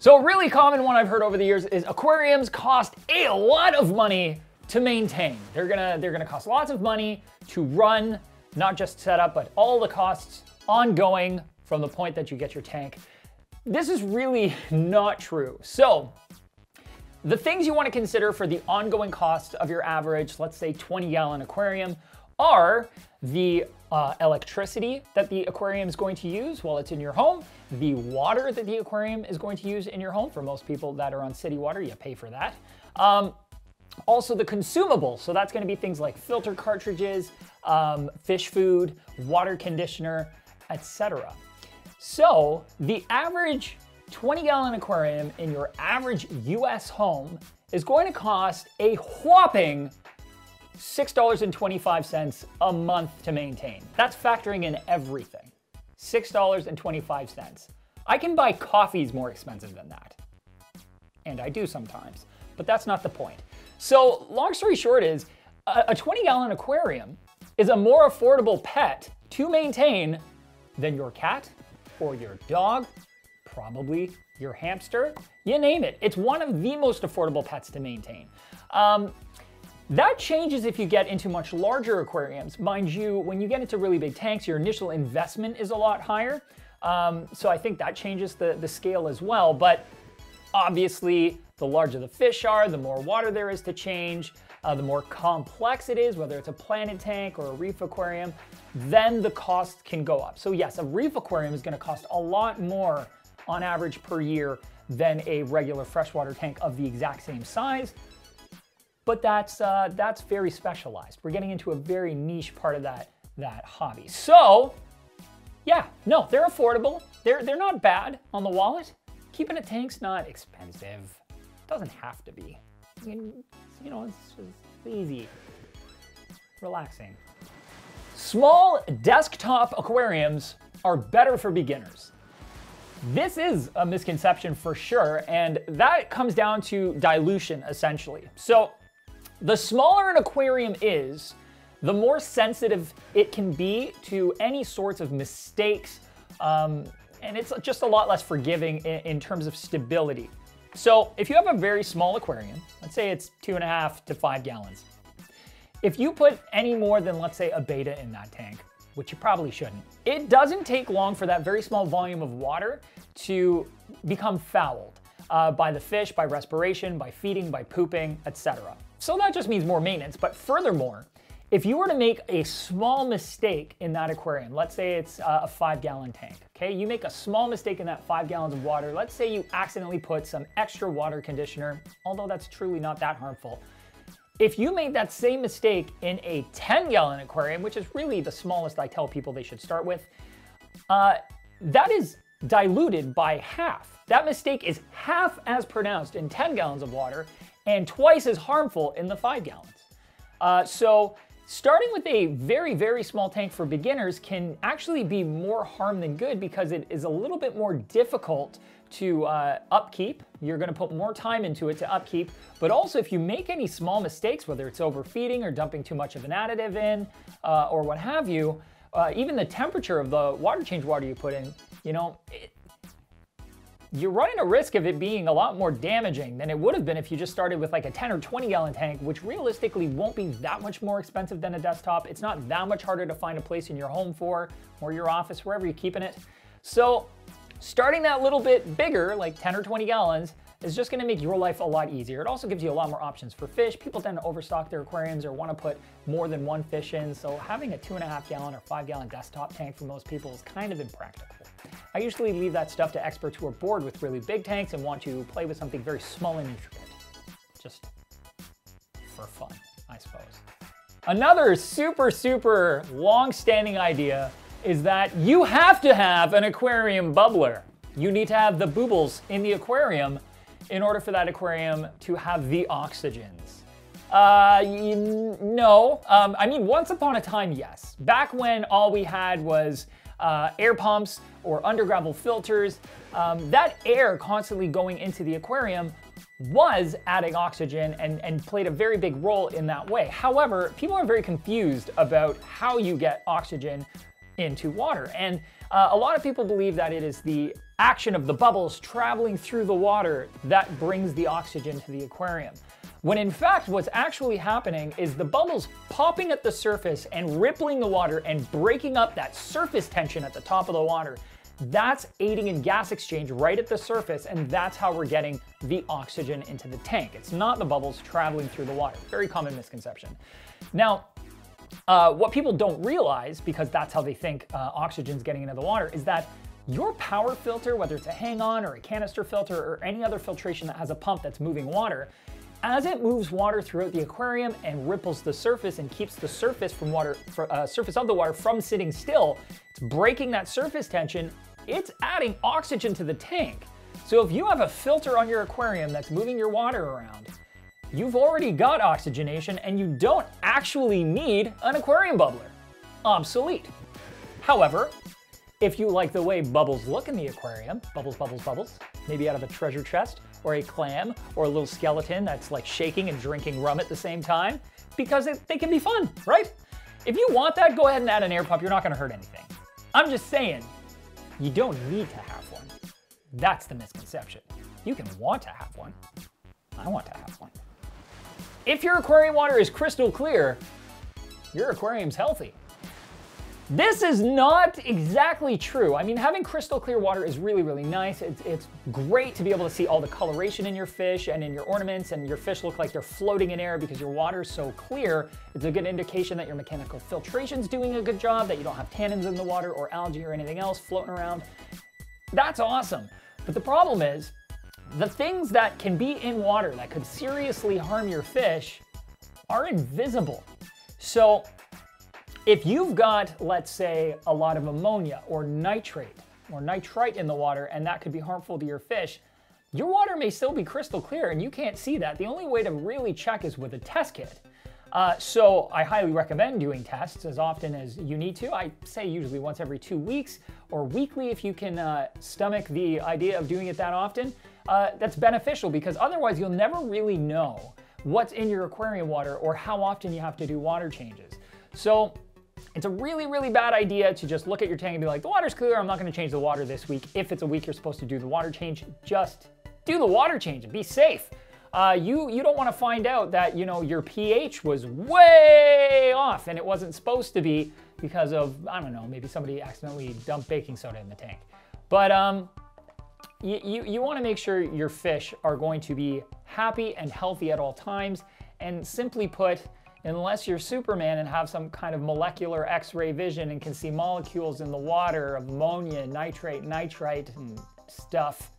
So a really common one I've heard over the years is aquariums cost a lot of money to maintain. They're gonna cost lots of money to run, not just set up, but all the costs ongoing from the point that you get your tank. This is really not true. So the things you want to consider for the ongoing cost of your average, let's say 20-gallon aquarium, are the electricity that the aquarium is going to use while it's in your home, the water that the aquarium is going to use in your home. For most people that are on city water, you pay for that. Also the consumables, so that's going to be things like filter cartridges, fish food, water conditioner, etc. So the average 20-gallon aquarium in your average US home is going to cost a whopping $6.25 a month to maintain. That's factoring in everything. $6.25. I can buy coffees more expensive than that. And I do sometimes, but that's not the point. So long story short is, a 20-gallon aquarium is a more affordable pet to maintain than your cat or your dog, probably your hamster, you name it. It's one of the most affordable pets to maintain. That changes if you get into much larger aquariums. Mind you, when you get into really big tanks, your initial investment is a lot higher. So I think that changes the scale as well. But obviously, the larger the fish are, the more water there is to change, the more complex it is, whether it's a planted tank or a reef aquarium, then the cost can go up. So yes, a reef aquarium is going to cost a lot more on average per year than a regular freshwater tank of the exact same size. But that's very specialized. We're getting into a very niche part of that hobby. So yeah, no, they're affordable. They're not bad on the wallet. Keeping a tank's not expensive. It doesn't have to be. You know, it's just easy, relaxing. Small desktop aquariums are better for beginners. This is a misconception for sure, and that comes down to dilution essentially. So the smaller an aquarium is, the more sensitive it can be to any sorts of mistakes, and it's just a lot less forgiving in terms of stability. So if you have a very small aquarium, let's say it's 2.5 to 5 gallons, if you put any more than, let's say, a beta in that tank, which you probably shouldn't, it doesn't take long for that very small volume of water to become fouled by the fish, by respiration, by feeding, by pooping, etc. So that just means more maintenance. But furthermore, if you were to make a small mistake in that aquarium, let's say it's a 5-gallon tank, okay? You make a small mistake in that 5 gallons of water. Let's say you accidentally put some extra water conditioner, although that's truly not that harmful. If you made that same mistake in a 10-gallon aquarium, which is really the smallest I tell people they should start with, that is diluted by half. That mistake is half as pronounced in 10 gallons of water and twice as harmful in the 5 gallons. So starting with a very, very small tank for beginners can actually be more harm than good because it is a little bit more difficult to upkeep. You're going to put more time into it to upkeep, but also if you make any small mistakes, whether it's overfeeding or dumping too much of an additive in or what have you, even the temperature of the water change water you put in, you know, you're running a risk of it being a lot more damaging than it would have been if you just started with like a 10 or 20 gallon tank, which realistically won't be that much more expensive than a desktop. It's not that much harder to find a place in your home for, or your office, wherever you're keeping it. So starting that little bit bigger, like 10 or 20 gallons, is just gonna make your life a lot easier. It also gives you a lot more options for fish. People tend to overstock their aquariums or wanna put more than one fish in, so having a 2.5 gallon or 5 gallon desktop tank for most people is kind of impractical. I usually leave that stuff to experts who are bored with really big tanks and want to play with something very small and intricate. Just for fun, I suppose. Another super, super long-standing idea is that you have to have an aquarium bubbler. You need to have the bubbles in the aquarium in order for that aquarium to have the oxygens. No. I mean, once upon a time, yes. Back when all we had was air pumps or undergravel filters, that air constantly going into the aquarium was adding oxygen and played a very big role in that way. However, people are very confused about how you get oxygen into water. And a lot of people believe that it is the action of the bubbles traveling through the water that brings the oxygen to the aquarium. When in fact what's actually happening is the bubbles popping at the surface and rippling the water and breaking up that surface tension at the top of the water. That's aiding in gas exchange right at the surface, and that's how we're getting the oxygen into the tank. It's not the bubbles traveling through the water. Very common misconception. Now, what people don't realize, because that's how they think oxygen's getting into the water, is that your power filter, whether it's a hang-on or a canister filter or any other filtration that has a pump that's moving water, as it moves water throughout the aquarium and ripples the surface and keeps the surface surface of the water from sitting still, it's breaking that surface tension. It's adding oxygen to the tank. So if you have a filter on your aquarium that's moving your water around, you've already got oxygenation and you don't actually need an aquarium bubbler. Obsolete. However, if you like the way bubbles look in the aquarium, bubbles, bubbles, bubbles, maybe out of a treasure chest or a clam or a little skeleton that's like shaking and drinking rum at the same time, because they can be fun, right? If you want that, go ahead and add an air pump. You're not gonna hurt anything. I'm just saying, you don't need to have one. That's the misconception. You can want to have one. I want to have one. If your aquarium water is crystal clear, your aquarium's healthy. This is not exactly true. I mean, having crystal clear water is really, really nice. It's great to be able to see all the coloration in your fish and in your ornaments, and your fish look like they're floating in air because your water is so clear. It's a good indication that your mechanical filtration's doing a good job, that you don't have tannins in the water or algae or anything else floating around. That's awesome. But the problem is, the things that can be in water that could seriously harm your fish are invisible. So if you've got, let's say, a lot of ammonia or nitrate or nitrite in the water, and that could be harmful to your fish, your water may still be crystal clear and you can't see that. The only way to really check is with a test kit. So I highly recommend doing tests as often as you need to. I say usually once every 2 weeks or weekly if you can stomach the idea of doing it that often. That's beneficial, because otherwise you'll never really know what's in your aquarium water or how often you have to do water changes. So it's a really, really bad idea to just look at your tank and be like, the water's clear, I'm not gonna change the water this week. If it's a week you're supposed to do the water change, just do the water change and be safe. You don't wanna find out that, you know, your pH was way off and it wasn't supposed to be because of, I don't know, maybe somebody accidentally dumped baking soda in the tank. But you wanna make sure your fish are going to be happy and healthy at all times. And simply put, unless you're Superman and have some kind of molecular X-ray vision and can see molecules in the water of ammonia, nitrate, nitrite, and stuff,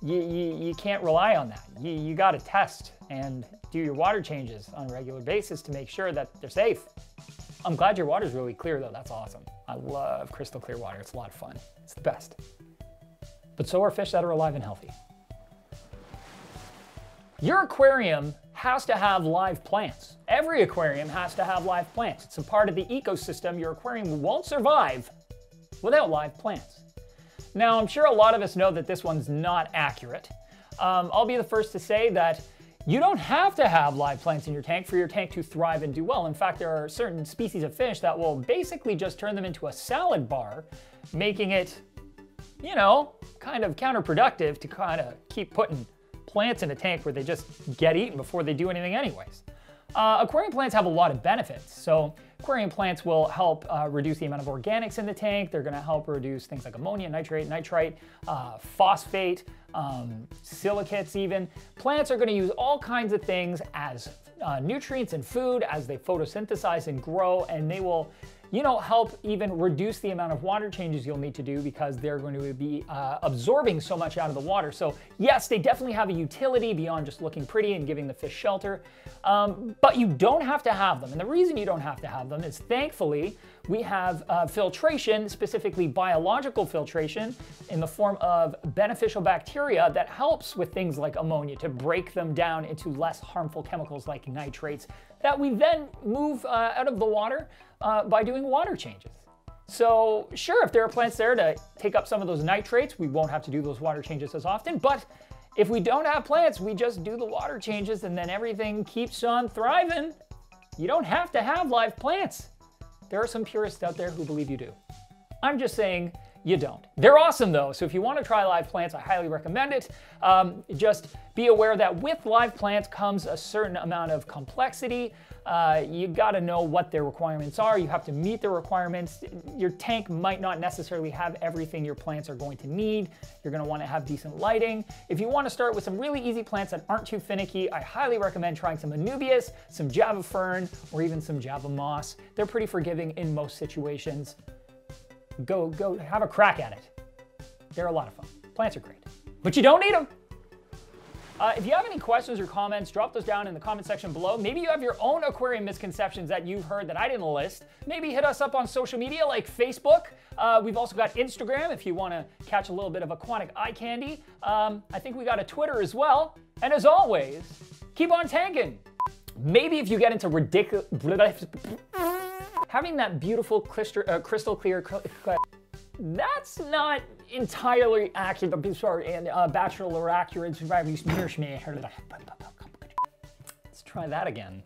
you can't rely on that. You gotta test and do your water changes on a regular basis to make sure that they're safe. I'm glad your water's really clear though, that's awesome. I love crystal clear water, it's a lot of fun. It's the best. But so are fish that are alive and healthy. Your aquarium has to have live plants. Every aquarium has to have live plants. It's a part of the ecosystem. Your aquarium won't survive without live plants. Now, I'm sure a lot of us know that this one's not accurate. I'll be the first to say that you don't have to have live plants in your tank for your tank to thrive and do well. In fact, there are certain species of fish that will basically just turn them into a salad bar, making it, you know, kind of counterproductive to kind of keep putting plants in a tank where they just get eaten before they do anything anyways. Aquarium plants have a lot of benefits. So aquarium plants will help reduce the amount of organics in the tank. They're gonna help reduce things like ammonia, nitrate, nitrite, phosphate, silicates even. Plants are gonna use all kinds of things as nutrients and food as they photosynthesize and grow, and they will, you know, help even reduce the amount of water changes you'll need to do because they're going to be absorbing so much out of the water. So yes, they definitely have a utility beyond just looking pretty and giving the fish shelter, but you don't have to have them. And the reason you don't have to have them is, thankfully, we have filtration, specifically biological filtration, in the form of beneficial bacteria that helps with things like ammonia to break them down into less harmful chemicals like nitrates that we then move out of the water by doing water changes. So sure, if there are plants there to take up some of those nitrates, we won't have to do those water changes as often. But if we don't have plants, we just do the water changes and then everything keeps on thriving. You don't have to have live plants. There are some purists out there who believe you do. I'm just saying you don't. They're awesome though, so if you want to try live plants, I highly recommend it. Just be aware that with live plants comes a certain amount of complexity. You gotta know what their requirements are. You have to meet the requirements. Your tank might not necessarily have everything your plants are going to need. You're gonna wanna have decent lighting. If you wanna start with some really easy plants that aren't too finicky, I highly recommend trying some Anubias, some Java Fern, or even some Java Moss. They're pretty forgiving in most situations. Go have a crack at it. They're a lot of fun. Plants are great, but you don't need them. If you have any questions or comments, drop those down in the comment section below. Maybe you have your own aquarium misconceptions that you've heard that I didn't list. Maybe hit us up on social media like Facebook. We've also got Instagram if you want to catch a little bit of aquatic eye candy. I think we got a Twitter as well. And as always, keep on tanking. Maybe if you get into ridiculous... having that beautiful crystal clear... That's not entirely accurate. Sorry, and bachelor accurate. Let's try that again.